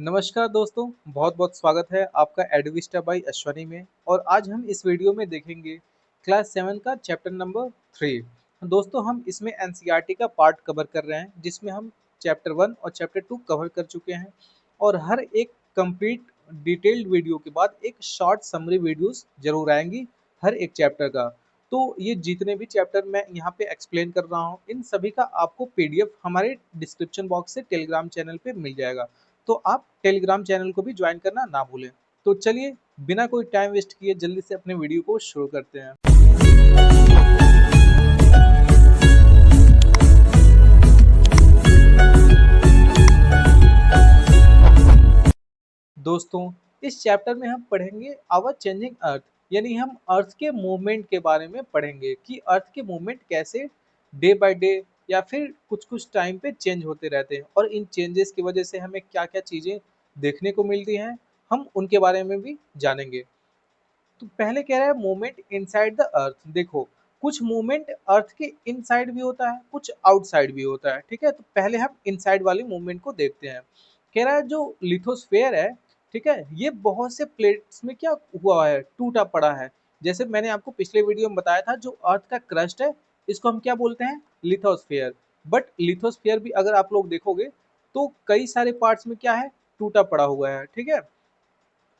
नमस्कार दोस्तों, बहुत बहुत स्वागत है आपका एडविस्टा बाई अश्वनी में। और आज हम इस वीडियो में देखेंगे क्लास 7 का चैप्टर नंबर 3। दोस्तों, हम इसमें एनसीईआरटी का पार्ट कवर कर रहे हैं, जिसमें हम चैप्टर 1 और चैप्टर 2 कवर कर चुके हैं। और हर एक कंप्लीट डिटेल्ड वीडियो के बाद एक शॉर्ट समरी वीडियोस जरूर आएंगी हर एक चैप्टर का। तो ये जितने भी चैप्टर मैं यहाँ पे एक्सप्लेन कर रहा हूँ, इन सभी का आपको पीडीएफ हमारे डिस्क्रिप्शन बॉक्स से टेलीग्राम चैनल पे मिल जाएगा। तो आप टेलीग्राम चैनल को भी ज्वाइन करना ना भूलें। तो चलिए, बिना कोई टाइम वेस्ट किए जल्दी से अपने वीडियो को शुरू करते हैं। दोस्तों, इस चैप्टर में हम पढ़ेंगे आवर चेंजिंग अर्थ, यानी हम अर्थ के मूवमेंट के बारे में पढ़ेंगे कि अर्थ के मूवमेंट कैसे डे बाय डे या फिर कुछ कुछ टाइम पे चेंज होते रहते हैं, और इन चेंजेस की वजह से हमें क्या क्या चीज़ें देखने को मिलती हैं, हम उनके बारे में भी जानेंगे। तो पहले कह रहा है मूवमेंट इनसाइड द अर्थ। देखो, कुछ मूवमेंट अर्थ के इनसाइड भी होता है, कुछ आउटसाइड भी होता है। ठीक है, तो पहले हम इनसाइड वाली मूवमेंट को देखते हैं। कह रहा है जो लिथोस्फेयर है, ठीक है, ये बहुत से प्लेट्स में क्या हुआ है, टूटा पड़ा है। जैसे मैंने आपको पिछले वीडियो में बताया था, जो अर्थ का क्रस्ट है, इसको हम क्या बोलते हैं, लिथोस्फेयर। बट लिथोस्फेयर भी अगर आप लोग देखोगे तो कई सारे पार्ट्स में क्या है, टूटा पड़ा हुआ है। ठीक है,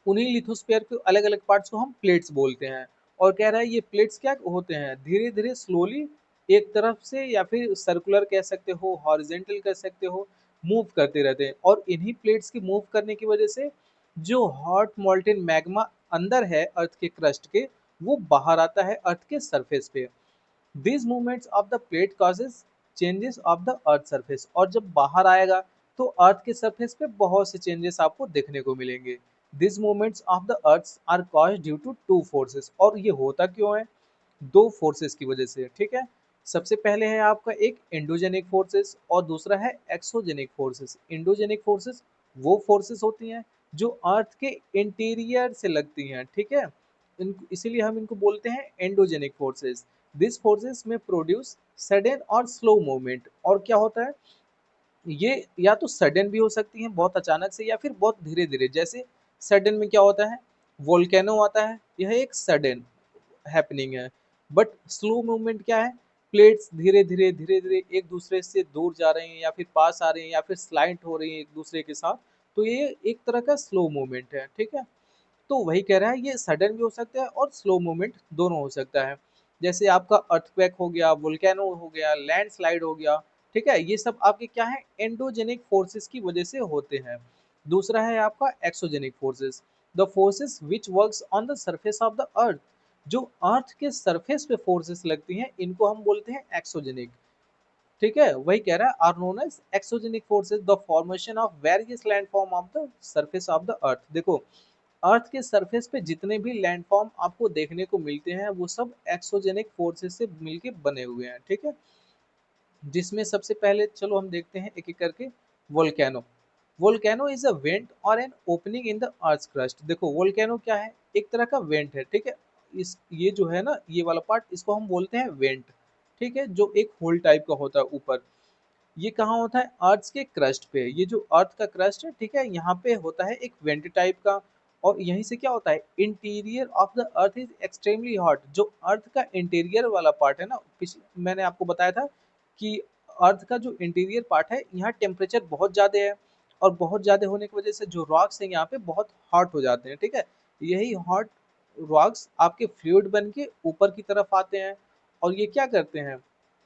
उन्हीं लिथोस्फेयर के अलग अलग पार्ट्स को हम प्लेट्स बोलते हैं। और कह रहा है ये प्लेट्स क्या होते हैं, धीरे धीरे स्लोली एक तरफ से, या फिर सर्कुलर कह सकते हो, हॉरिजेंटल कह सकते हो, मूव करते रहते हैं। और इन्हीं प्लेट्स की मूव करने की वजह से जो हॉट मोल्टेन मैग्मा अंदर है अर्थ के क्रस्ट के, वो बाहर आता है अर्थ के सरफेस पे। This movements of the plate causes changes of the earth surface. और जब बाहर आएगा तो अर्थ के सरफेस पे बहुत से चेंजेस आपको देखने को मिलेंगे। This movements of the earth are caused due to two forces. और ये होता क्यों है, दो फोर्सेस की वजह से। ठीक है, सबसे पहले है आपका एक एंडोजेनिक फोर्सेस और दूसरा है एक्सोजेनिक फोर्सेस। एंडोजेनिक फोर्सेस वो फोर्सेस होती हैं जो अर्थ के इंटीरियर से लगती हैं। ठीक है, इसीलिए हम इनको बोलते हैं एंडोजेनिक फोर्सेस। दिस फोर्सेस में प्रोड्यूस सडन और स्लो मूवमेंट। और क्या होता है, ये या तो सडन भी हो सकती हैं, बहुत अचानक से, या फिर बहुत धीरे धीरे। जैसे सडन में क्या होता है, वोल्केनो आता है, यह एक सडन हैपनिंग है। बट स्लो मूवमेंट क्या है, प्लेट्स धीरे धीरे धीरे धीरे एक दूसरे से दूर जा रही हैं, या फिर पास आ रही हैं, या फिर स्लाइड हो रही हैं एक दूसरे के साथ। तो ये एक तरह का स्लो मूवमेंट है। ठीक है, तो वही कह रहा है, ये सडन भी हो सकता है और स्लो मूवमेंट दोनों हो सकता है। जैसे आपका अर्थक्वेक हो गया, वोल्केनो हो गया, लैंडस्लाइड हो गया। ठीक है, ये सब आपके क्या है, एंडोजेनिक फोर्सेस की वजह से होते हैं। दूसरा है आपका exogenic forces, the forces which works on the surface of the अर्थ। जो अर्थ के सरफेस पे फोर्सेस लगती हैं, इनको हम बोलते हैं एक्सोजेनिक। ठीक है, वही कह रहा है, are known as exogenic forces the formation of various landform of the surface of the earth. देखो, अर्थ के सरफेस पे जितने भी लैंडफॉर्म आपको देखने को मिलते हैं, वो सब एक्सोजेनिक फोर्सेस से मिलके बने हुए हैं। ठीक है, जिसमें सबसे पहले चलो हम देखते हैं एक एक करके। Volcano, volcano is a vent और an opening in the earth crust. देखो, वोल्केनो क्या है, एक तरह का वेंट है। ठीक है, इस ये जो है ना, ये वाला पार्ट, इसको हम बोलते हैं वेंट। ठीक है, जो एक होल टाइप का होता है ऊपर। ये कहाँ होता है, अर्थ के क्रस्ट पे। ये जो अर्थ का क्रस्ट है, ठीक है, यहाँ पे होता है एक वेंट टाइप का। और यहीं से क्या होता है, interior of the earth is extremely hot. जो अर्थ का इंटीरियर वाला पार्ट है ना, पिछले मैंने आपको बताया था कि अर्थ का जो इंटीरियर पार्ट है, यहाँ टेम्परेचर बहुत ज़्यादा है। और बहुत ज़्यादा होने की वजह से जो रॉक्स हैं यहाँ पे बहुत हॉट हो जाते हैं। ठीक है, यही हॉट रॉक्स आपके फ्लूइड बन के ऊपर की तरफ आते हैं, और ये क्या करते हैं,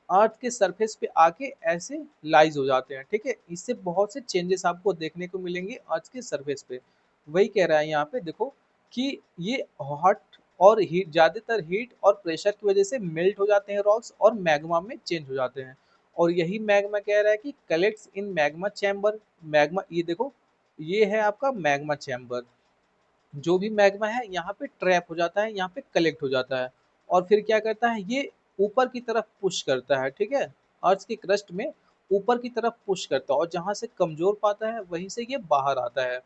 अर्थ के सरफेस पे आके ऐसे लाइज हो जाते हैं। ठीक है, इससे बहुत से चेंजेस आपको देखने को मिलेंगे अर्थ के सरफेस पे। वही कह रहा है यहाँ पे, देखो कि ये हॉट और हीट, ज़्यादातर हीट और प्रेशर की वजह से मेल्ट हो जाते हैं रॉक्स, और मैग्मा में चेंज हो जाते हैं। और यही मैग्मा कह रहा है कि कलेक्ट्स इन मैग्मा चैम्बर। मैग्मा, ये देखो, ये है आपका मैग्मा चैम्बर। जो भी मैग्मा है यहाँ पे ट्रैप हो जाता है, यहाँ पे कलेक्ट हो जाता है। और फिर क्या करता है, ये ऊपर की तरफ पुश करता है। ठीक है, अर्थ के क्रस्ट में ऊपर की तरफ पुश करता है, और जहाँ से कमजोर पाता है वहीं से ये बाहर आता है।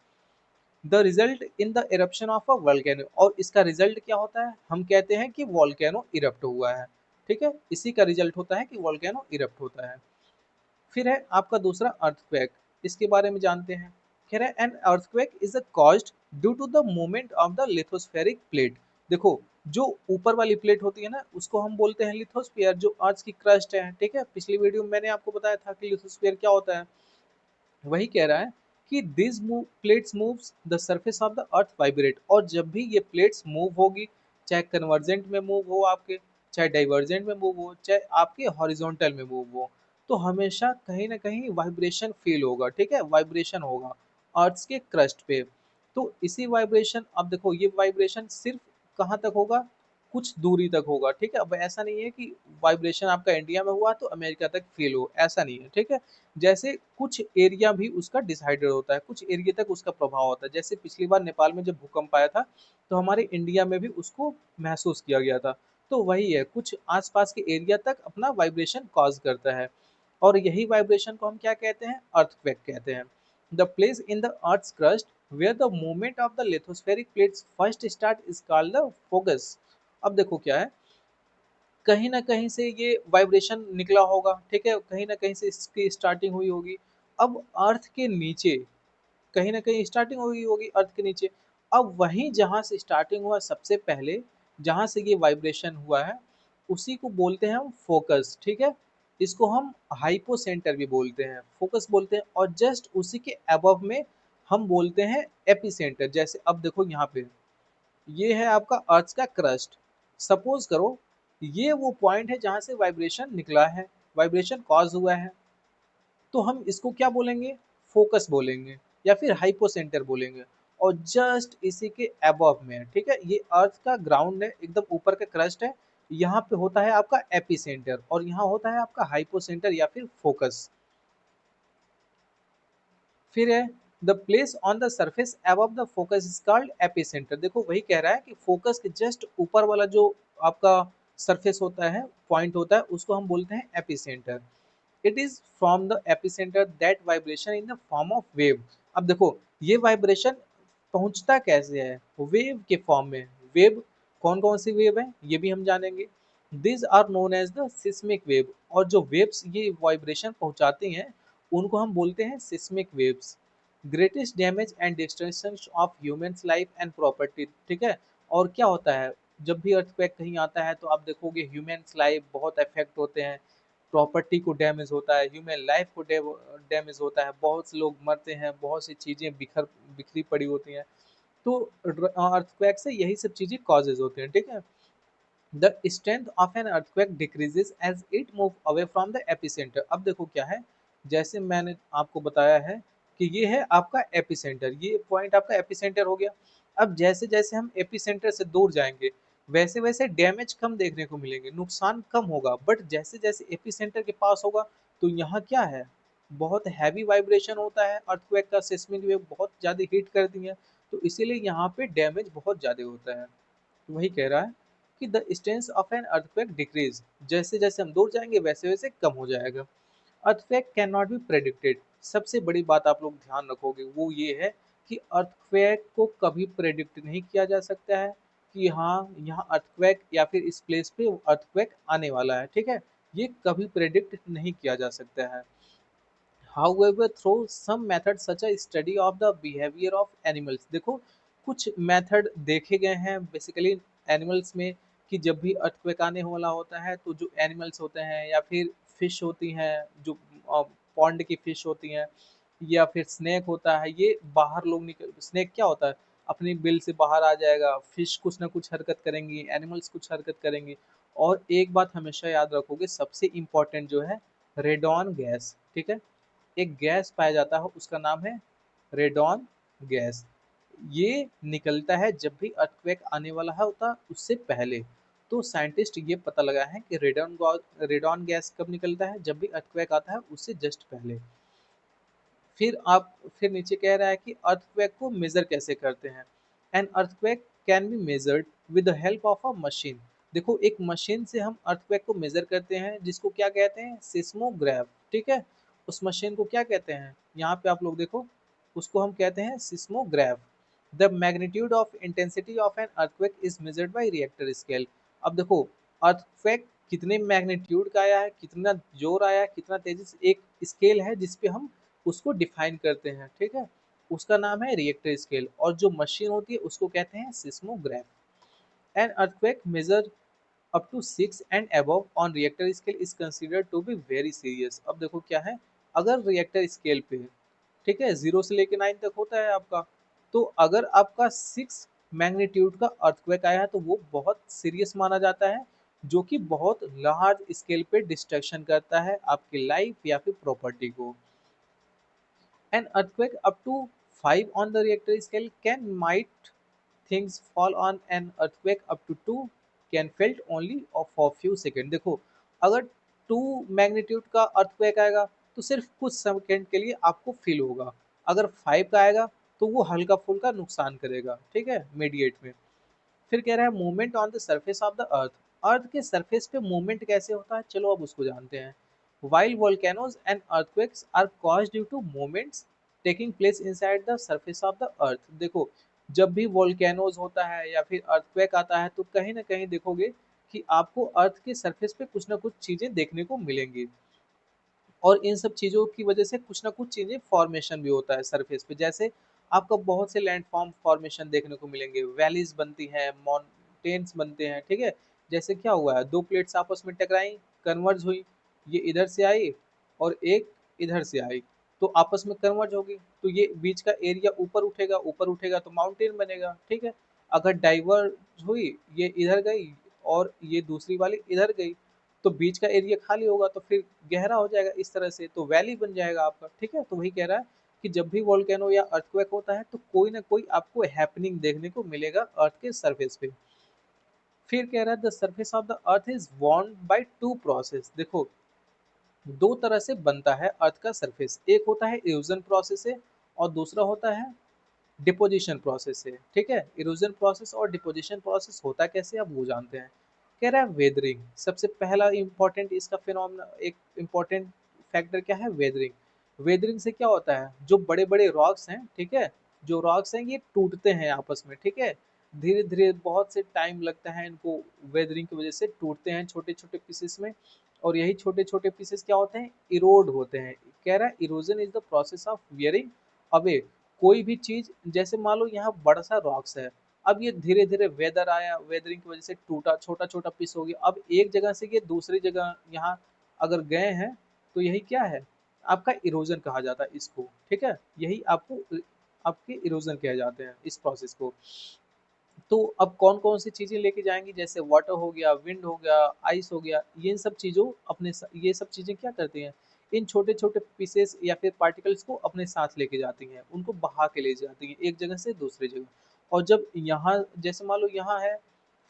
The result in the eruption of a volcano. और इसका रिजल्ट क्या होता है, हम कहते हैं कि वोल्केनो इरप्ट हुआ है। ठीक है, इसी का रिजल्ट होता है कि वोल्केनो इरप्ट होता है। फिर है आपका दूसरा अर्थक्वेक, इसके बारे में जानते हैं। कह रहा है an earthquake is a caused due to the movement of the lithospheric plate. देखो, जो ऊपर वाली प्लेट होती है ना, उसको हम बोलते हैं लिथोस्फीयर, जो अर्थ की क्रस्ट है। ठीक है, पिछली वीडियो में मैंने आपको बताया था कि लिथोस्फीयर क्या होता है। वही कह रहा है कि this move plates moves the surface of the earth vibrate, और जब भी ये प्लेट्स मूव होगी, चाहे कन्वर्जेंट में मूव हो आपके, चाहे डाइवर्जेंट में मूव हो, चाहे आपके हॉरिजॉन्टल में मूव हो, तो हमेशा कहीं ना कहीं वाइब्रेशन फील होगा। ठीक है, वाइब्रेशन होगा अर्थ के क्रस्ट पे। तो इसी वाइब्रेशन, अब देखो ये वाइब्रेशन सिर्फ कहाँ तक होगा, कुछ दूरी तक होगा। ठीक है, अब ऐसा नहीं है कि वाइब्रेशन आपका इंडिया में हुआ तो अमेरिका तक फील हो, ऐसा नहीं है। ठीक है, जैसे कुछ एरिया भी उसका डिसाइडेड होता है, कुछ एरिया तक उसका प्रभाव होता है। जैसे पिछली बार नेपाल में जब भूकंप आया था, तो हमारे इंडिया में भी उसको महसूस किया गया था। तो वही है, कुछ आसपास के एरिया तक अपना वाइब्रेशन कॉज करता है, और यही वाइब्रेशन को हम क्या कहते हैं, अर्थक्वेक कहते हैं। The place in the earth's crust where the movement of the lithospheric plates first start is called the focus। अब देखो क्या है, कहीं ना कहीं से ये वाइब्रेशन निकला होगा। ठीक है, कहीं ना कहीं से इसकी स्टार्टिंग हुई होगी। अब अर्थ के नीचे कहीं ना कहीं स्टार्टिंग हुई होगी अर्थ के नीचे। अब वहीं जहां से स्टार्टिंग हुआ सबसे पहले, जहां से ये वाइब्रेशन हुआ है, उसी को बोलते हैं हम फोकस। ठीक है, इसको हम हाइपो सेंटर भी बोलते हैं, फोकस बोलते हैं, और जस्ट उसी के अबव में हम बोलते हैं एपी सेंटर। जैसे अब देखो यहाँ पे ये है आपका अर्थ का क्रस्ट। सपोज करो ये वो पॉइंट है जहां से वाइब्रेशन निकला है, वाइब्रेशन कॉज हुआ है, तो हम इसको क्या बोलेंगे, फोकस बोलेंगे, या फिर हाइपोसेंटर बोलेंगे। और जस्ट इसी के अबव में है, ठीक है, ये अर्थ का ग्राउंड है, एकदम ऊपर का क्रस्ट है, यहाँ पे होता है आपका एपिसेंटर, और यहाँ होता है आपका हाइपोसेंटर या फिर फोकस। फिर है the place on the surface above the focus is called epicentre. देखो वही कह रहा है कि फोकस के जस्ट ऊपर वाला जो आपका सरफेस होता है, पॉइंट होता है, उसको हम बोलते हैं epicentre. It is from the epicentre that vibration in the form of wave. अब देखो ये वाइब्रेशन पहुंचता कैसे है, वेव के फॉर्म में। वेव कौन कौन सी वेव है ये भी हम जानेंगे। This are known as the seismic wave, और जो वेव्स ये वाइब्रेशन पहुंचाती हैं उनको हम बोलते हैं seismic waves. Greatest damage and destruction of humans life and property. ठीक है, और क्या होता है जब भी अर्थक्वेक कहीं आता है, तो आप देखोगे ह्यूमंस लाइफ बहुत अफेक्ट होते हैं, प्रॉपर्टी को डैमेज होता है, ह्यूमन लाइफ को डैमेज होता है, बहुत से लोग मरते हैं, बहुत सी चीज़ें बिखरी पड़ी होती हैं। तो अर्थक्वेक से यही सब चीज़ें कॉजेज होते हैं। ठीक है, the strength of an earthquake decreases as it move away from the epicentre. अब देखो क्या है, जैसे मैंने आपको बताया है कि ये है आपका एपिसेंटर, ये पॉइंट आपका एपिसेंटर हो गया। अब जैसे जैसे हम एपिसेंटर से दूर जाएंगे, वैसे वैसे डैमेज कम देखने को मिलेंगे, नुकसान कम होगा। बट जैसे जैसे एपिसेंटर के पास होगा, तो यहाँ क्या है, बहुत हैवी वाइब्रेशन होता है, अर्थक्वेक का सिस्मिक वेव बहुत ज़्यादा हिट कर दी है, तो इसीलिए यहाँ पे डैमेज बहुत ज़्यादा होता है। तो वही कह रहा है कि the strength of an earthquake decrease, जैसे जैसे हम दूर जाएंगे वैसे वैसे कम हो जाएगा। Earthquake can not be predicted. सबसे बड़ी बात आप लोग ध्यान रखोगे वो ये है कि अर्थक्वेक को कभी प्रेडिक्ट नहीं किया जा सकता है कि हाँ यहाँ अर्थक्वेक या फिर इस प्लेस पे अर्थक्वेक आने वाला है। ठीक है, ये कभी प्रेडिक्ट नहीं किया जा सकता है। However, through some methods such as study of the behavior of animals, देखो कुछ मेथड देखे गए हैं बेसिकली एनिमल्स में, कि जब भी अर्थक्वेक आने वाला होता है, तो जो एनिमल्स होते हैं या फिर फिश होती हैं, जो पॉन्ड की फिश होती हैं, या फिर स्नेक होता है, ये बाहर लोग निकल, स्नेक क्या होता है, अपनी बिल से बाहर आ जाएगा, फिश कुछ ना कुछ हरकत करेंगी, एनिमल्स कुछ हरकत करेंगी। और एक बात हमेशा याद रखोगे, सबसे इम्पोर्टेंट जो है, रेडॉन गैस। ठीक है, एक गैस पाया जाता है, उसका नाम है रेडॉन गैस। ये निकलता है जब भी अर्थक्वेक आने वाला है होता उससे पहले। तो साइंटिस्ट ये पता लगा है कि रेडॉन गैस कब निकलता है, जब भी अर्थक्वेक आता है उससे जस्ट पहले। फिर नीचे कह रहा है कि अर्थक्वेक को मेजर कैसे करते हैं। An earthquake can be measured with the help of a machine. देखो एक मशीन से हम अर्थक्वेक को मेजर करते हैं, जिसको क्या कहते हैं, सिस्मोग्राफ। ठीक है, उस मशीन को क्या कहते हैं, यहाँ पे आप लोग देखो, उसको हम कहते हैं seismograph. The magnitude of intensity of an earthquake is measured by Richter scale. अब देखो अर्थक्वेक कितने मैग्नीट्यूड का आया है, कितना जोर आया है, कितना तेजी से, एक स्केल है जिसपे हम उसको डिफाइन करते हैं। ठीक है, उसका नाम है रिएक्टर स्केल, और जो मशीन होती है उसको कहते हैं seismograph. An earthquake measure up to 6 and above on Richter scale is considered to be very serious. अब देखो क्या है, अगर रिएक्टर स्केल पे, ठीक है, 0 से लेके 9 तक होता है आपका, तो अगर आपका 6 मैग्नीट्यूड का अर्थक्वेक आया है तो वो बहुत सीरियस माना जाता है, जो कि बहुत लार्ज स्केल पे डिस्ट्रक्शन करता है आपकी लाइफ या फिर प्रॉपर्टी को। An earthquake up to 5 on the Richter scale can might things fall on an earthquake up to 2 can felt only for few seconds। देखो, अगर 2 मैग्नीट्यूड का अर्थक्वेक आएगा तो सिर्फ कुछ सेकंड के लिए आपको फील होगा, अगर 5 का आएगा तो वो हल्का फुल्का नुकसान करेगा, ठीक है, मीडिएट में। फिर कह रहा है movement on the surface of the earth, earth के सरफेस पे मूवमेंट कैसे होता है, चलो अब उसको जानते हैं। While volcanoes and earthquakes are caused due to movements taking place inside the surface of the earth. देखो, जब भी वोल्केनोज होता है या फिर अर्थक्वेक आता है तो कहीं ना कहीं देखोगे कि आपको अर्थ के सरफेस पे कुछ ना कुछ चीजें देखने को मिलेंगी, और इन सब चीज़ों की वजह से कुछ ना कुछ चीज़ें फॉर्मेशन भी होता है सरफेस पे। जैसे आपको बहुत से लैंडफॉर्म फॉर्मेशन देखने को मिलेंगे, वैलीज बनती हैं, माउंटेन्स बनते हैं, ठीक है। जैसे क्या हुआ है, दो प्लेट्स आपस में टकराई, कन्वर्ज हुई, ये इधर से आई और एक इधर से आई, तो आपस में कन्वर्ज होगी, तो ये बीच का एरिया ऊपर उठेगा तो माउंटेन बनेगा, ठीक है। अगर डाइवर्ज हुई, ये इधर गई और ये दूसरी वाली इधर गई, तो बीच का एरिया खाली होगा तो फिर गहरा हो जाएगा, इस तरह से तो वैली बन जाएगा आपका, ठीक है। तो वही कह रहा है कि जब भी वोल्केनो या अर्थक्वेक होता है तो कोई ना कोई आपको हैपनिंग देखने को मिलेगा अर्थ के सरफेस पे। फिर कह रहा है the surface of the earth is warmed by two process. देखो, दो तरह से बनता है अर्थ का सरफेस, एक होता है इरोजन प्रोसेस से और दूसरा होता है डिपोजिशन प्रोसेस से, ठीक है। इरोजन प्रोसेस और डिपोजिशन प्रोसेस होता कैसे, अब वो जानते हैं। कह रहा है वेदरिंग, सबसे पहला इंपॉर्टेंट इसका फिनोमेना, एक इंपॉर्टेंट फैक्टर क्या है, वेदरिंग। वेदरिंग से क्या होता है, जो बड़े बड़े रॉक्स हैं, ठीक है, जो रॉक्स हैं ये टूटते हैं आपस में, ठीक है, धीरे धीरे बहुत से टाइम लगता है इनको, वेदरिंग की वजह से टूटते हैं छोटे छोटे पीसेस में, और यही छोटे छोटे पीसेस क्या होते हैं, इरोड होते हैं। कह रहा है erosion is the process of wearing away कोई भी चीज, जैसे मान लो यहाँ बड़ा सा रॉक्स है, अब ये धीरे धीरे वेदर आया, वेदरिंग की वजह से टूटा, छोटा छोटा पीस हो गया, अब एक जगह से ये दूसरी जगह यहाँ अगर गए हैं तो यही क्या है, आपका इरोजन कहा जाता है इसको, ठीक है। यही आपको आपके इरोजन कहे जाते हैं इस प्रोसेस को। तो अब कौन कौन सी चीजें लेके जाएंगी, जैसे वाटर हो गया, विंड हो गया, आइस हो गया, ये सब चीजों ये सब चीजें क्या करती हैं, इन छोटे छोटे पीसेस या फिर पार्टिकल्स को अपने साथ लेके जाती हैं, उनको बहा के ले जाती हैं एक जगह से दूसरी जगह। और जब यहाँ, जैसे मान लो यहाँ है,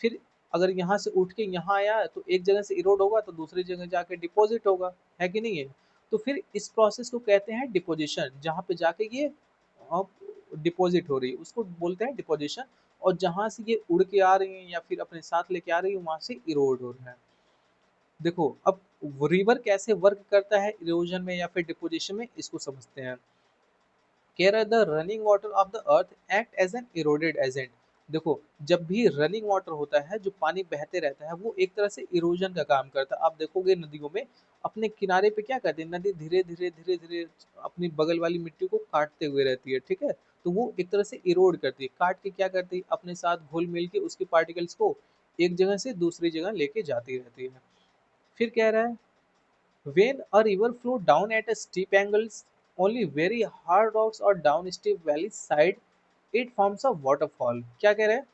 फिर अगर यहाँ से उठ के यहाँ आया है तो एक जगह से इरोड होगा तो दूसरी जगह जाके डिपॉजिट होगा, है कि नहीं है। तो फिर इस प्रोसेस को कहते हैं डिपोजिशन, जहाँ पे जाके ये डिपॉजिट हो रही है उसको बोलते हैं डिपोजिशन, और जहां से ये उड़ के आ रही है या फिर अपने साथ लेके आ रही है वहां से इरोड हो रहा है। देखो, अब रिवर कैसे वर्क करता है इरोजन में या फिर डिपोजिशन में, इसको समझते हैं। कह रहा है the running water of the earth act as an eroded agent. देखो, जब भी रनिंग वाटर होता है, जो पानी बहते रहता है, वो एक तरह से इरोजन का काम करता है। आप देखोगे नदियों में अपने किनारे पे क्या करते हैं, नदी धीरे धीरे धीरे धीरे अपनी बगल वाली मिट्टी को काटते हुए रहती है, ठीक है। तो वो एक तरह से इरोड करती है, काट के क्या करती है, अपने साथ घुल मिल के उसके पार्टिकल्स को एक जगह से दूसरी जगह लेके जाती रहती है। फिर कह रहा है when a river flow down at a steep angles, only very hard rocks or down steep valley side, it forms a waterfall। क्या कह रहे हैं,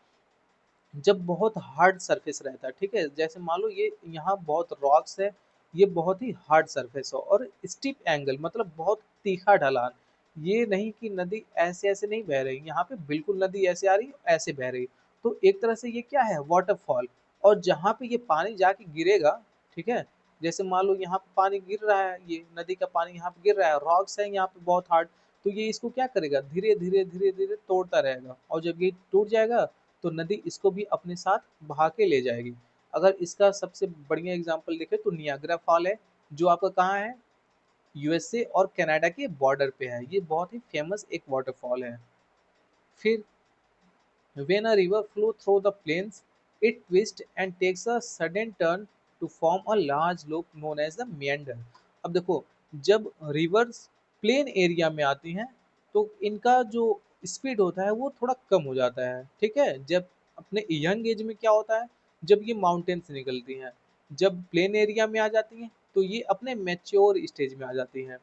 जब बहुत हार्ड सरफेस रहता है, ठीक है, जैसे मान लो ये यहाँ बहुत रॉक्स है, ये बहुत ही हार्ड सरफेस हो, और स्टीप एंगल मतलब बहुत तीखा ढलान, ये नहीं कि नदी ऐसे ऐसे नहीं बह रही, यहाँ पे बिल्कुल नदी ऐसे आ रही ऐसे बह रही, तो एक तरह से ये क्या है, वाटरफॉल। और जहाँ पे ये पानी जाके गिरेगा, ठीक है, जैसे मान लो यहाँ पे पानी गिर रहा है, ये नदी का पानी यहाँ पे गिर रहा है, रॉक्स है यहाँ पे बहुत हार्ड, तो ये इसको क्या करेगा, धीरे धीरे धीरे धीरे तोड़ता रहेगा, और जब ये टूट जाएगा तो नदी इसको भी अपने साथ बहा के ले जाएगी। अगर इसका सबसे बढ़िया एग्जांपल देखें तो नियाग्रा फॉल है, जो आपका कहाँ है, यूएसए और कनाडा के बॉर्डर पे है, ये बहुत ही फेमस एक वाटरफॉल है। फिर when a river flow through the plains, it twists and takes a sudden turn to form a large loop known as the meander। अब देखो, जब रिवर्स प्लेन एरिया में आती हैं तो इनका जो स्पीड होता है वो थोड़ा कम हो जाता है, ठीक है। जब अपने यंग एज में क्या होता है, जब ये माउंटेन से निकलती हैं, जब प्लेन एरिया में आ जाती हैं तो ये अपने मैच्योर स्टेज में आ जाती हैं।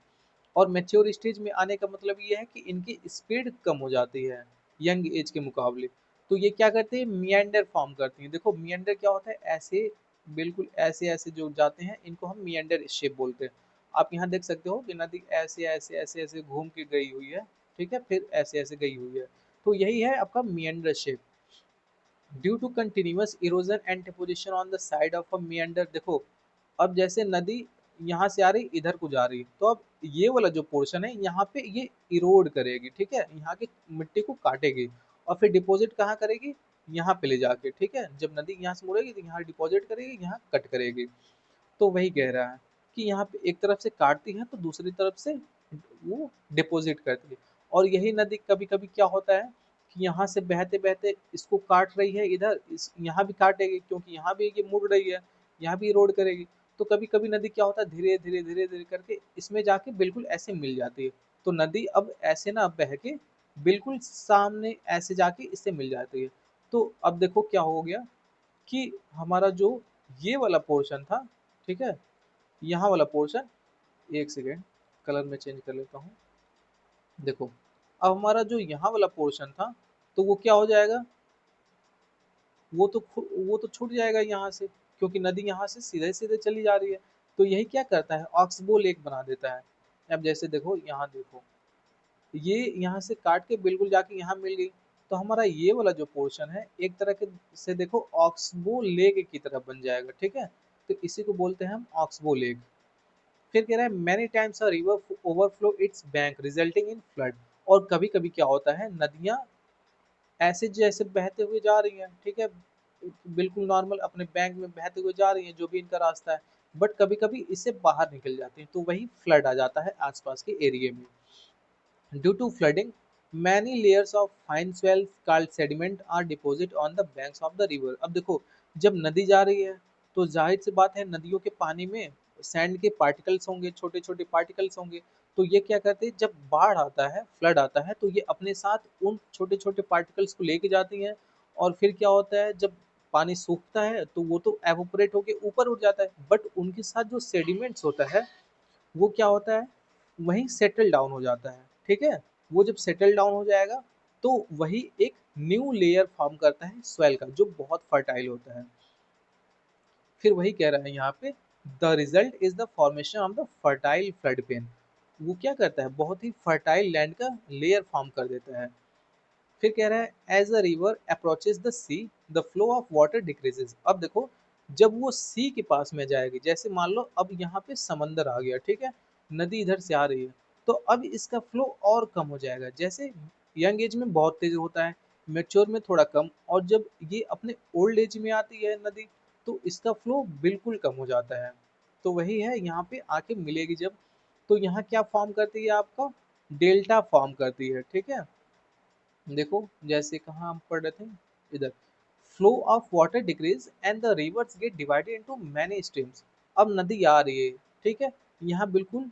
और मैच्योर स्टेज में आने का मतलब ये है कि इनकी स्पीड कम हो जाती है यंग एज के मुकाबले। तो ये क्या करते हैं, मियंडर फॉर्म करती हैं। देखो मियंडर क्या होता है, ऐसे बिल्कुल ऐसे ऐसे जो जाते हैं इनको हम मियंडर शेप बोलते हैं। आप यहाँ देख सकते हो कि नदी ऐसे ऐसे ऐसे ऐसे घूम के गई हुई है, ठीक है, फिर ऐसे ऐसे गई हुई है। तो यही है आपका meander shape. Due to continuous erosion and deposition on the side of a meander. देखो अब जैसे नदी यहाँ से आ रही इधर को जा रही, तो अब ये वाला जो पोर्शन है यहाँ पे ये इरोड करेगी, ठीक है, यहाँ की मिट्टी को काटेगी और फिर डिपॉजिट कहाँ करेगी, यहाँ पे ले जाके, ठीक है। जब नदी यहाँ से मुड़ेगी तो यहाँ डिपॉजिट करेगी, यहाँ कट करेगी। तो वही कह रहा है कि यहाँ पे एक तरफ से काटती है तो दूसरी तरफ से वो डिपॉजिट करती है। और यही नदी कभी कभी क्या होता है कि यहाँ से बहते बहते इसको काट रही है, इधर इस यहाँ भी काटेगी क्योंकि यहाँ भी ये मुड़ रही है, यहाँ भी रोड करेगी। तो कभी कभी नदी क्या होता है, धीरे धीरे धीरे धीरे करके इसमें जाके बिल्कुल ऐसे मिल जाती है। तो नदी अब ऐसे ना बह के बिल्कुल सामने ऐसे जाके इससे मिल जाती है। तो अब देखो क्या हो गया कि हमारा जो ये वाला पोर्शन था, ठीक है, यहाँ वाला पोर्शन, एक सेकेंड कलर में चेंज कर लेता हूँ। देखो अब हमारा जो यहाँ वाला पोर्शन था तो वो क्या हो जाएगा, वो तो छूट जाएगा यहाँ से, क्योंकि नदी यहाँ से सीधे सीधे चली जा रही है। तो यही क्या करता है, ऑक्सबो लेक बना देता है। अब जैसे देखो यहाँ देखो, ये यहाँ से काट के बिल्कुल जाके यहाँ मिल गई। तो हमारा ये वाला जो पोर्शन है एक तरह के से देखो ऑक्सबो लेक की तरह बन जाएगा, ठीक है। तो इसी को बोलते हैं हम ऑक्सबो लेक। फिर कह रहा है many times a river overflow it's bank resulting in flood. और कभी कभी क्या होता है, नदियां ऐसे जैसे बहते हुए जा रही हैं, ठीक है, बिल्कुल नॉर्मल अपने बैंक में बहते हुए जा रही हैं जो भी इनका रास्ता है, बट कभी कभी इससे बाहर निकल जाती हैं तो वही फ्लड आ जाता है आसपास के एरिया में। Due to flooding many layers of fine swells called sediment are deposited on the banks of the river। अब देखो जब नदी जा रही है तो जाहिर सी बात है नदियों के पानी में सैंड के पार्टिकल्स होंगे, छोटे छोटे पार्टिकल्स होंगे। तो ये क्या करते हैं, जब बाढ़ आता है, फ्लड आता है, तो ये अपने साथ उन छोटे छोटे पार्टिकल्स को लेके जाती हैं। और फिर क्या होता है, जब पानी सूखता है तो वो तो एवोपरेट होके ऊपर उठ जाता है, बट उनके साथ जो सेडिमेंट्स होता है वो क्या होता है, वहीं सेटल डाउन हो जाता है, ठीक है। वो जब सेटल डाउन हो जाएगा तो वही एक न्यू लेयर फॉर्म करता है सॉइल का, जो बहुत फर्टाइल होता है। फिर वही कह रहा है यहाँ पे, the result is the formation of the fertile flood plain. वो क्या करता है, बहुत ही फर्टाइल लैंड का लेयर फॉर्म कर देता है। फिर कह रहा है as a river approaches the sea the flow of water decreases. अब देखो जब वो सी के पास में जाएगी, जैसे मान लो अब यहाँ पे समंदर आ गया, ठीक है, नदी इधर से आ रही है, तो अब इसका फ्लो और कम हो जाएगा। जैसे यंग एज में बहुत तेज होता है, मेच्योर में थोड़ा कम, और जब ये अपने ओल्ड एज में आती है नदी तो इसका फ्लो बिल्कुल कम हो जाता है। तो वही है यहाँ पे आके मिलेगी जब, तो यहाँ क्या फॉर्म करती है आपका, डेल्टा फॉर्म करती है, ठीक है। देखो जैसे कहाँ हम पढ़ रहे थे, इधर flow of water decrease and the reverse gate divided into many streams. अब नदी आ रही है, ठीक है, यहाँ बिल्कुल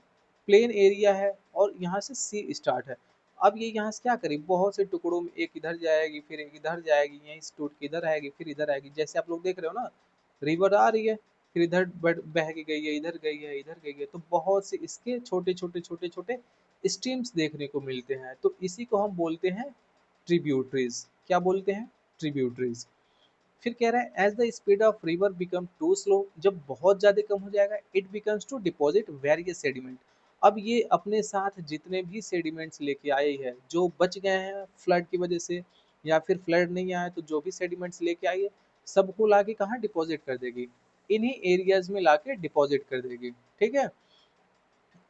प्लेन एरिया है और यहाँ से सी स्टार्ट है। अब ये यहाँ से क्या करेगी, बहुत से टुकड़ों में एक इधर जाएगी, फिर एक इधर जाएगी, यहीं से टूट के इधर आएगी, फिर इधर आएगी, जैसे आप लोग देख रहे हो ना, रिवर आ रही है, फिर इधर बह के गई है, इधर गई है, इधर गई है। तो बहुत से इसके छोटे छोटे छोटे छोटे स्ट्रीम्स देखने को मिलते हैं, तो इसी को हम बोलते हैं ट्रिब्यूटरीज। क्या बोलते हैं, ट्रिब्यूटरीज। फिर कह रहा है as the speed of river become too slow, जब बहुत ज्यादा कम हो जाएगा, it becomes to deposit various sediment. अब ये अपने साथ जितने भी सेडिमेंट्स लेके आई है जो बच गए हैं फ्लड की वजह से, या फिर फ्लड नहीं आया तो जो भी सेडिमेंट्स लेके आई है सबको लाके कहाँ डिपॉजिट कर देगी, इन्हीं एरियाज में लाके डिपॉजिट कर देगी, ठीक है।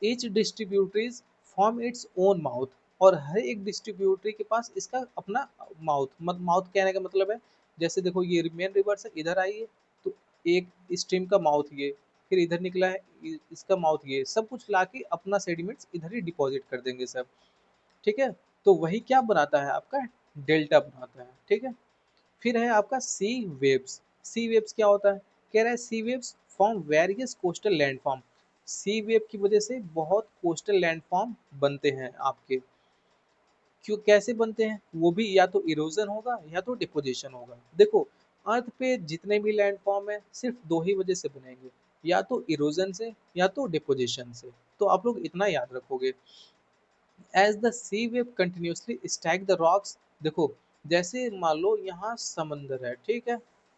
Each distributaries form its own mouth, और हर एक डिस्ट्रीब्यूटरी के पास इसका अपना माउथ, माउथ कहने का मतलब है, जैसे देखो ये मेन रिवर से इधर आई है तो एक स्ट्रीम का माउथ ये, फिर इधर निकला है इसका माउथ ये, सब कुछ लाके अपना सेडिमेंट्स इधर ही डिपॉजिट कर देंगे सब, ठीक है। तो वही क्या बनाता है आपका, डेल्टा बनाता है, ठीक है। फिर है आपका सी वेव्स। सी वेव्स क्या होता है, कह रहा है sea waves form various coastal landform. Sea wave की वजह से बहुत कोस्टल लैंडफॉर्म बनते हैं आपके। क्यों कैसे बनते हैं? वो भी या तो इरोजन होगा या तो डिपोजिशन होगा। देखो, अर्थ पे जितने भी लैंड फॉर्म है सिर्फ दो ही वजह से बनेंगे, या तो इरोजन से या तो डिपोजिशन से। तो आप लोग इतना याद रखोगे। As the sea wave continuously stack the rocks. देखो, जैसे मान लो यहाँ समंदर है, ठीक है,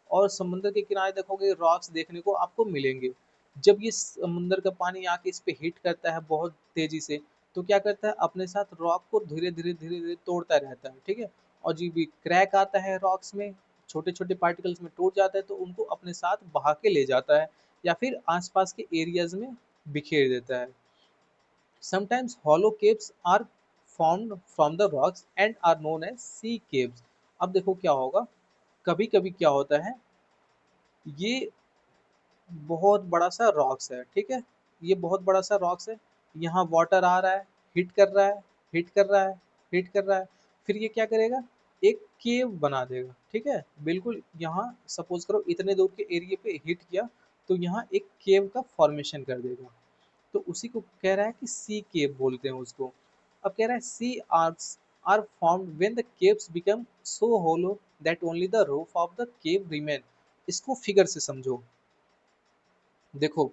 और समुंदर के किनारे देखोगे रॉक्स देखने को आपको मिलेंगे। जब ये समुंदर का पानी आके इस पे हिट करता है बहुत तेजी से, तो क्या करता है, अपने साथ रॉक को धीरे धीरे धीरे धीरे तोड़ता रहता है, ठीक है। और जब भी क्रैक आता है रॉक्स में, छोटे छोटे पार्टिकल्स में टूट जाता है, तो उनको अपने साथ बहा के ले जाता है या फिर आसपास के एरियाज में बिखेर देता है। Sometimes hollow caves are formed from the rocks and are known as sea caves। अब देखो क्या होगा, कभी कभी क्या होता है, ये बहुत बड़ा सा रॉक्स है, ठीक है, ये बहुत बड़ा सा रॉक्स है, यहाँ वाटर आ रहा है, हिट कर रहा है, हिट कर रहा है, हिट कर रहा है, फिर ये क्या करेगा, एक केव बना देगा, ठीक है। बिल्कुल यहाँ सपोज करो इतने दूर के एरिया पे हिट किया, तो यहाँ एक केव का फॉर्मेशन कर देगा। तो उसी को कह रहा है कि सी केव बोलते हैं उसको। अब कह रहा है sea arches are formed when the caves become so hollow that only the roof of the cave remain. इसको फिगर से समझो। देखो,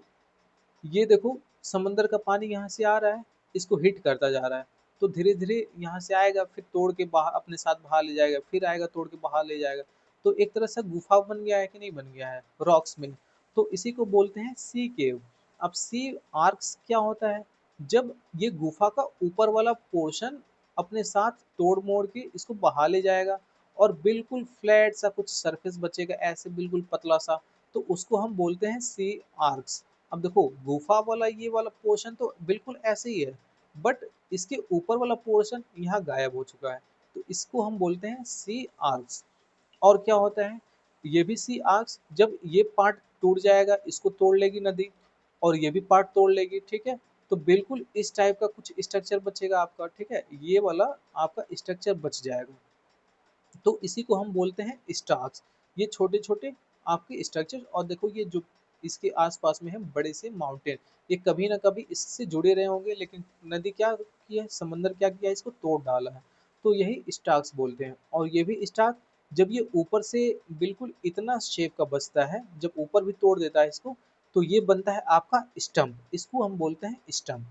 ये देखो, समंदर का पानी यहाँ से आ रहा है, इसको हिट करता जा रहा है, तो धीरे धीरे यहाँ से आएगा, फिर तोड़ के बाहर अपने साथ बाहर ले जाएगा, फिर आएगा तोड़ के बाहर ले जाएगा। तो एक तरह से गुफा बन गया है कि नहीं बन गया है रॉक्स में। तो इसी को बोलते हैं सी केव। अब सी आर्क्स क्या होता है, जब ये गुफा का ऊपर वाला पोर्शन अपने साथ तोड़ मोड़ के इसको बहा ले जाएगा, और बिल्कुल फ्लैट सा कुछ सरफेस बचेगा ऐसे बिल्कुल पतला सा, तो उसको हम बोलते हैं सी आर्क्स। अब देखो, गुफा वाला ये वाला पोर्शन तो बिल्कुल ऐसे ही है, बट इसके ऊपर वाला पोर्शन यहाँ गायब हो चुका है, तो इसको हम बोलते हैं सी आर्क्स। और क्या होता है, ये भी सी आर्क्स, जब ये पार्ट टूट जाएगा, इसको तोड़ लेगी नदी, और ये भी पार्ट तोड़ लेगी, ठीक है, तो बिल्कुल इस टाइप का कुछ स्ट्रक्चर बचेगा आपका, ठीक है, ये वाला आपका स्ट्रक्चर बच जाएगा। तो इसी को हम बोलते हैं स्टार्क्स। ये छोटे छोटे आपके स्ट्रक्चर, और देखो ये जो इसके आसपास में है बड़े से माउंटेन, ये कभी ना कभी इससे जुड़े रहे होंगे, लेकिन नदी क्या किया है, समंदर क्या किया है, इसको तोड़ डाला है। तो यही स्टार्क्स बोलते हैं। और ये भी स्टार्क जब ये ऊपर से बिल्कुल इतना शेप का बचता है, जब ऊपर भी तोड़ देता है इसको, तो ये बनता है आपका स्टम्प, इसको हम बोलते हैं स्टम्प।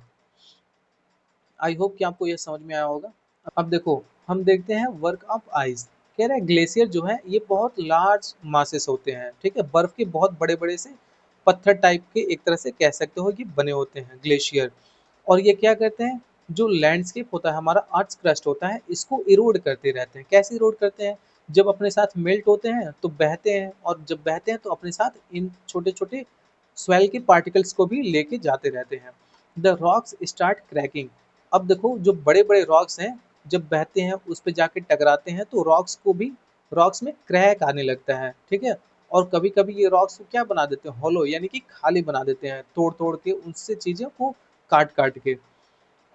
आई होप कि आपको यह समझ में आया होगा। अब देखो, हम देखते हैं वर्क ऑफ आइस। कह रहा है ग्लेशियर जो है ये बहुत लार्ज मासेस होते हैं, ठीक है, बर्फ के बहुत बड़े बड़े से पत्थर टाइप के, एक तरह से कह सकते हो कि बने होते हैं ग्लेशियर। और ये क्या करते हैं, जो लैंडस्केप होता है हमारा, अर्थ क्रस्ट होता है, इसको इरोड करते रहते हैं। कैसे इरोड करते हैं, जब अपने साथ मेल्ट होते हैं तो बहते हैं, और जब बहते हैं तो अपने साथ इन छोटे छोटे स्वेल के पार्टिकल्स को भी लेके जाते रहते हैं। The rocks start cracking. अब देखो, जो बड़े बड़े रॉक्स हैं, जब बहते हैं उस पे जाके टकराते हैं, तो रॉक्स को भी, रॉक्स में क्रैक आने लगता है, ठीक है। और कभी कभी ये रॉक्स को क्या बना देते हैं, होलो, यानी कि खाली बना देते हैं, तोड़ तोड़ के उनसे चीज़ों को काट काट के।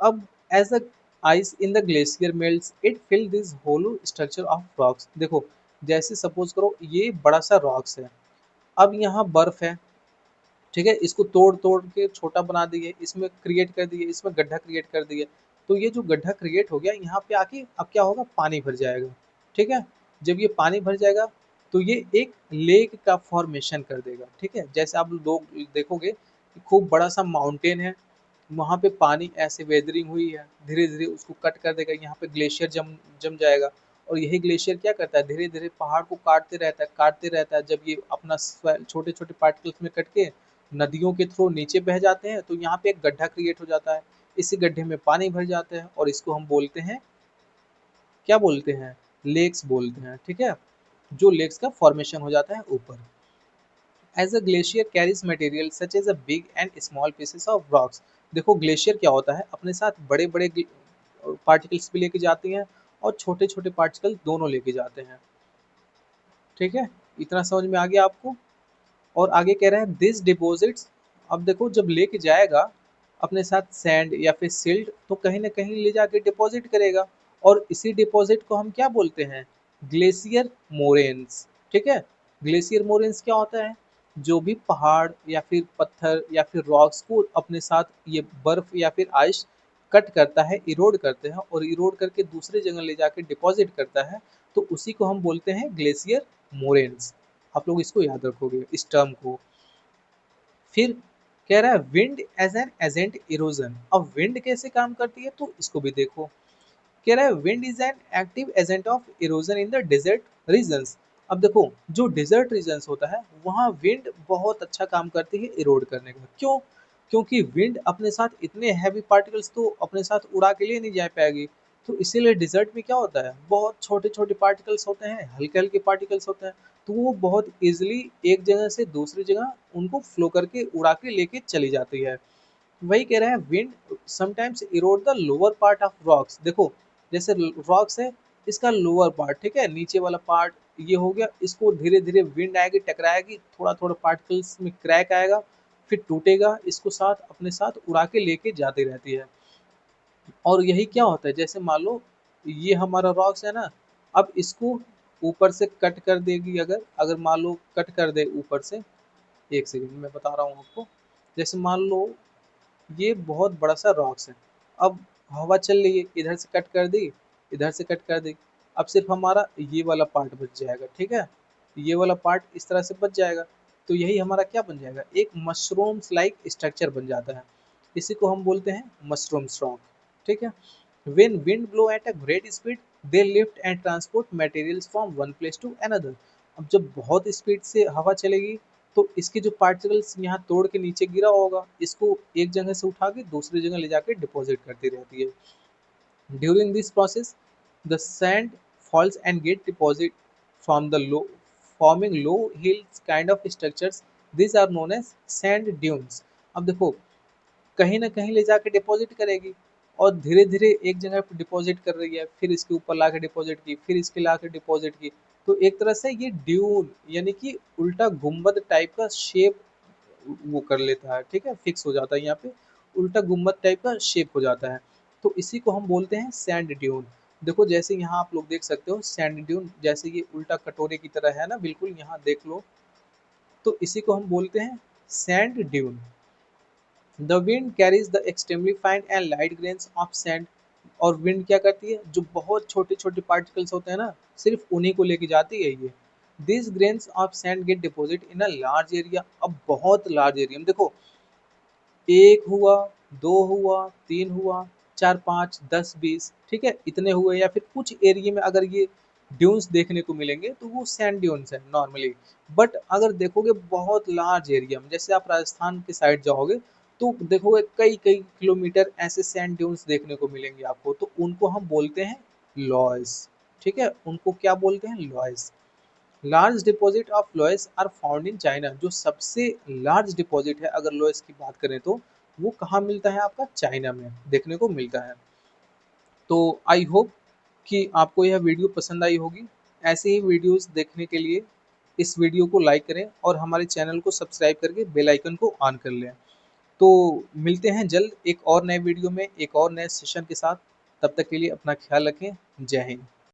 अब as the ice in the glacier melts it fill this hollow structure of rocks. देखो, जैसे सपोज करो ये बड़ा सा रॉक्स है, अब यहाँ बर्फ है, ठीक है, इसको तोड़ तोड़ के छोटा बना दिए, इसमें क्रिएट कर दिए, इसमें गड्ढा क्रिएट कर दिए। तो ये जो गड्ढा क्रिएट हो गया यहाँ पे आके, अब क्या होगा, पानी भर जाएगा, ठीक है। जब ये पानी भर जाएगा, तो ये एक लेक का फॉर्मेशन कर देगा, ठीक है। जैसे आप लोग देखोगे कि खूब बड़ा सा माउंटेन है, वहाँ पे पानी ऐसे वेदरिंग हुई है, धीरे धीरे उसको कट कर देगा, यहाँ पे ग्लेशियर जम जम जाएगा। और यही ग्लेशियर क्या करता है, धीरे धीरे पहाड़ को काटते रहता है, काटते रहता है। जब ये अपना छोटे छोटे पार्टिकल्स में कट के नदियों के थ्रू नीचे बह जाते हैं, तो यहाँ पे एक गड्ढा क्रिएट हो जाता है, इसी गड्ढे में पानी भर जाते हैं, और इसको हम बोलते हैं, क्या बोलते हैं, लेक्स बोलते हैं, ठीक है, जो लेक्स का फॉर्मेशन हो जाता है ऊपर। As a glacier carries material such as a big and small pieces of rocks. देखो, ग्लेशियर क्या होता है, अपने साथ बड़े बड़े पार्टिकल्स भी लेके जाती हैं, और छोटे छोटे पार्टिकल दोनों लेके जाते हैं, ठीक है। इतना समझ में आ गया आपको। और आगे कह रहे हैं दिस डिपॉजिट्स। अब देखो, जब लेके जाएगा अपने साथ सैंड या फिर सिल्ट, तो कहीं ना कहीं ले जाके डिपॉजिट करेगा, और इसी डिपॉजिट को हम क्या बोलते हैं, ग्लेशियर मोरेन्स, ठीक है। ग्लेशियर मोरेन्स क्या होता है, जो भी पहाड़ या फिर पत्थर या फिर रॉक्स को अपने साथ ये बर्फ या फिर आइस कट करता है, इरोड करते हैं और इरोड करके दूसरे जगह ले जाके डिपॉजिट करता है, तो उसी को हम बोलते हैं ग्लेशियर मोरेन्स। आप लोग इसको याद रखोगे इस टर्म को। फिर कह रहा है wind as an agent erosion. अब विंड कैसे काम करती है तो इसको भी देखो। कह रहा है wind is an active agent of erosion in the desert regions. अब देखो जो डेजर्ट रीजन्स होता है वहाँ विंड बहुत अच्छा काम करती है इरोड करने का। क्यों? क्योंकि विंड अपने साथ इतने हैवी पार्टिकल्स तो अपने साथ उड़ा के लिए नहीं जा पाएगी। तो इसीलिए डिजर्ट में क्या होता है, बहुत छोटे छोटे पार्टिकल्स होते हैं, हल्के हल्के पार्टिकल्स होते हैं, तो वो बहुत इजिली एक जगह से दूसरी जगह उनको फ्लो करके उड़ा के लेके चली जाती है। वही कह रहे हैं wind sometimes Erode the lower part of rocks. देखो जैसे रॉक्स है, इसका लोअर पार्ट, ठीक है, नीचे वाला पार्ट ये हो गया, इसको धीरे धीरे विंड आएगी, टकराएगी, थोड़ा थोड़ा पार्टिकल्स में क्रैक आएगा, फिर टूटेगा, इसको साथ अपने साथ उड़ा के लेके जाती रहती है। और यही क्या होता है, जैसे मान लो ये हमारा रॉक्स है ना, अब इसको ऊपर से कट कर देगी, अगर अगर मान लो कट कर दे ऊपर से, एक सेकंड मैं बता रहा हूँ आपको। जैसे मान लो ये बहुत बड़ा सा रॉक्स है, अब हवा चल रही है, इधर से कट कर दी, इधर से कट कर दी, अब सिर्फ हमारा ये वाला पार्ट बच जाएगा, ठीक है, ये वाला पार्ट इस तरह से बच जाएगा। तो यही हमारा क्या बन जाएगा, एक मशरूम्स लाइक स्ट्रक्चर बन जाता है। इसी को हम बोलते हैं मशरूम स्ट्रॉक, ठीक है। When wind blow at a great speed, they lift and transport materials from one place to another. अब जब बहुत स्पीड से हवा चलेगी तो इसके जो पार्टिकल्स यहाँ तोड़ के नीचे गिरा होगा, इसको एक जगह से उठा के दूसरी जगह ले जाके डिपॉजिट करती रहती है। During this process, the sand falls and get deposited from the low, forming low hills kind of structures. These are known as sand dunes. अब देखो कहीं ना कहीं ले जाके डिपॉजिट करेगी और धीरे धीरे एक जगह पे डिपॉजिट कर रही है, फिर इसके ऊपर ला के डिपॉजिट की, फिर इसके ला के डिपॉजिट की। तो एक तरह से ये ड्यून यानी कि उल्टा गुम्बद टाइप का शेप वो कर लेता है, ठीक है, फिक्स हो जाता है यहाँ पे, उल्टा गुम्बद टाइप का शेप हो जाता है। तो इसी को हम बोलते हैं सैंड ड्यून। देखो जैसे यहाँ आप लोग देख सकते हो सैंड ड्यून, जैसे ये उल्टा कटोरे की तरह है ना, बिल्कुल यहाँ देख लो, तो इसी को हम बोलते हैं sand dune. The wind carries the extremely fine and light grains of sand. और विंड क्या करती है, जो बहुत छोटे छोटे पार्टिकल्स होते हैं ना, सिर्फ उन्हीं को लेके जाती है ये। This grains of sand get deposit in a large area. अब बहुत लार्ज एरिया में देखो, एक हुआ, दो हुआ, तीन हुआ, चार, पाँच, 10, 20, ठीक है, इतने हुए, या फिर कुछ एरिया में अगर ये ड्यून्स देखने को मिलेंगे तो वो सैंड ड्यून्स है नॉर्मली। बट अगर देखोगे बहुत लार्ज एरिया में, जैसे आप राजस्थान के साइड जाओगे तो देखोगे कई कई किलोमीटर ऐसे सैंड ड्यून्स देखने को मिलेंगे आपको, तो उनको हम बोलते हैं लॉयस, ठीक है, उनको क्या बोलते हैं, loess. Large deposit of loess are found in China. जो सबसे लार्ज डिपॉजिट है अगर लोएस की बात करें तो वो कहाँ मिलता है, आपका चाइना में देखने को मिलता है। तो आई होप कि आपको यह वीडियो पसंद आई होगी। ऐसे ही वीडियोस देखने के लिए इस वीडियो को लाइक करें और हमारे चैनल को सब्सक्राइब करके बेल आइकन को ऑन कर लें। तो मिलते हैं जल्द एक और नए वीडियो में एक और नए सेशन के साथ। तब तक के लिए अपना ख्याल रखें। जय हिंद।